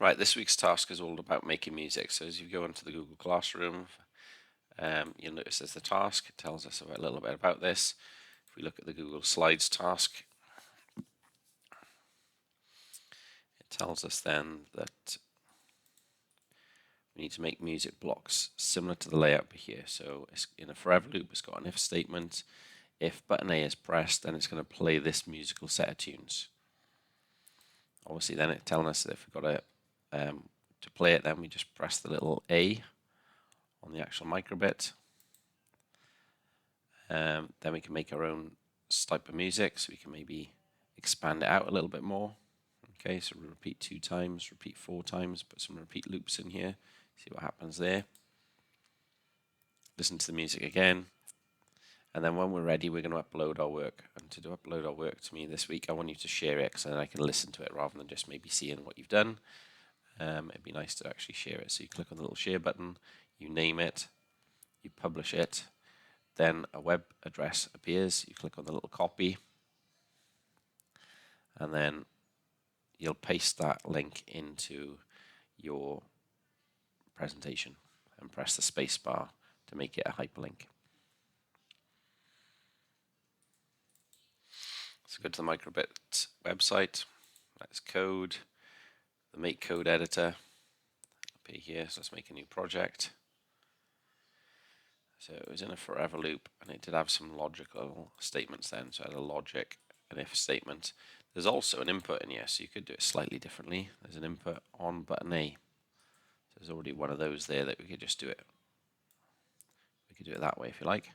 Right, this week's task is all about making music. So as you go into the Google Classroom, you'll notice there's the task. It tells us a little bit about this. If we look at the Google Slides task, it tells us then that we need to make music blocks similar to the layout here. So it's in a forever loop, it's got an if statement. If button A is pressed, then it's going to play this musical set of tunes. Obviously, then it's telling us that if we've got to play it, then we just press the little A on the actual microbit. Then we can make our own type of music, so we can maybe expand it out a little bit more. Okay, so we repeat 2 times, repeat 4 times, put some repeat loops in here, see what happens there. Listen to the music again. And then when we're ready, we're going to upload our work. And to upload our work to me this week, I want you to share it so then I can listen to it rather than just maybe seeing what you've done. It'd be nice to actually share it. So you click on the little share button, you name it, you publish it, then a web address appears. You click on the little copy, and then you'll paste that link into your presentation and press the space bar to make it a hyperlink. So go to the Microbit website, that's code, the make code editor, appear here, so let's make a new project. So it was in a forever loop, and it did have some logical statements then, so it had a logic, an if statement. There's also an input in here, so you could do it slightly differently. There's an input on button A. So there's already one of those there that we could just do it. We could do it that way if you like.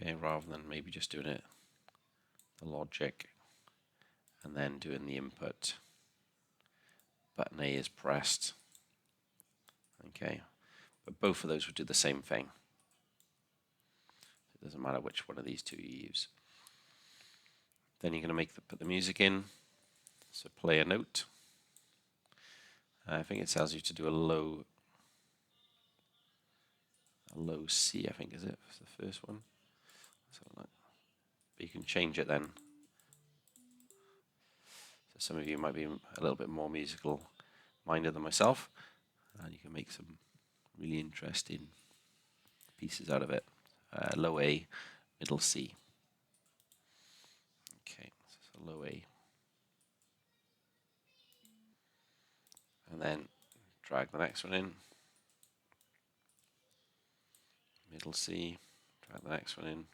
Okay, rather than maybe just doing it the logic and then doing the input. Button A is pressed. Okay, but both of those would do the same thing. It doesn't matter which one of these two you use. Then you're going to put the music in. So play a note. I think it tells you to do a low C, I think, is it? It's the first one. But you can change it then. So some of you might be a little bit more musical minded than myself, and you can make some really interesting pieces out of it. Low A, middle C. Okay, so low A. And then drag the next one in. Middle C, drag the next one in.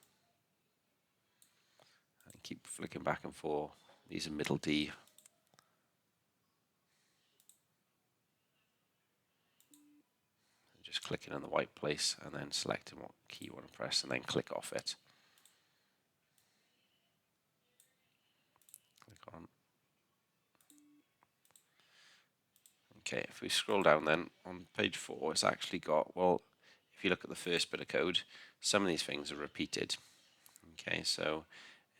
And keep flicking back and forth. These are middle D. Just clicking on the white place and then selecting what key you want to press and then click off it. Click on. Okay, if we scroll down then on page 4, it's actually got, well, if you look at the first bit of code, some of these things are repeated. Okay, so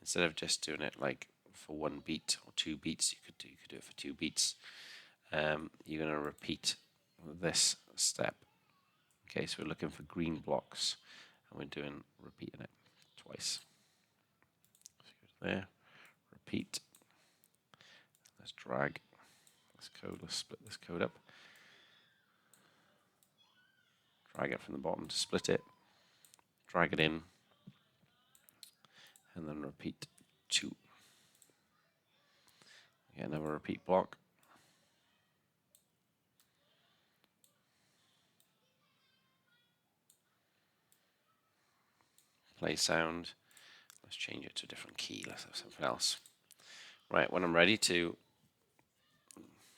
instead of just doing it like for 1 beat or 2 beats, you could do it for 2 beats. You're going to repeat this step. Okay, so we're looking for green blocks, and we're repeating it twice. So go to there, repeat. Let's drag this code. Let's split this code up. Drag it from the bottom to split it. Drag it in, and then repeat 2. Get another repeat block. Play sound. Let's change it to a different key. Let's have something else. Right, when I'm ready to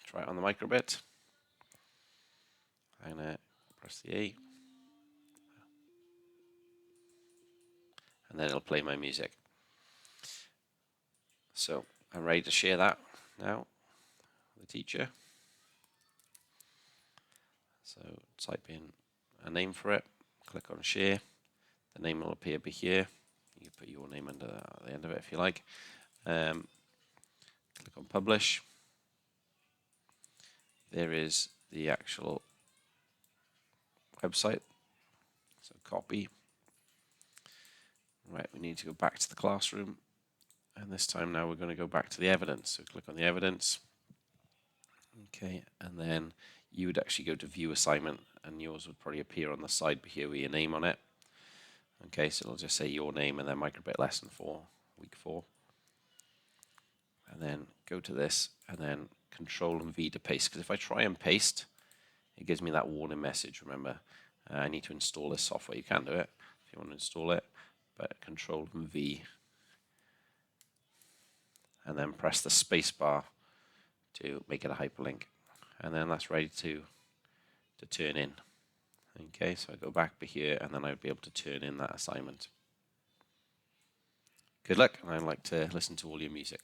try it on the microbit, I'm going to press the A, and then it'll play my music. So I'm ready to share that now with the teacher. So type in a name for it, click on share. The name will appear here. You can put your name under the end of it if you like. Click on publish. There is the actual website. So copy. Right, we need to go back to the classroom. And this time now we're going to go back to the evidence. So click on the evidence. Okay, and then you would actually go to view assignment, and yours would probably appear on the side here with your name on it. Okay, so it'll just say your name and then Microbit lesson 4, week 4. And then go to this and then Control and V to paste, because if I try and paste, it gives me that warning message. Remember, I need to install this software. You can do it if you want to install it, but Control and V, and then press the space bar to make it a hyperlink, and then that's ready to turn in. Okay, so I go back here, and then I'd be able to turn in that assignment. Good luck, and I'd like to listen to all your music.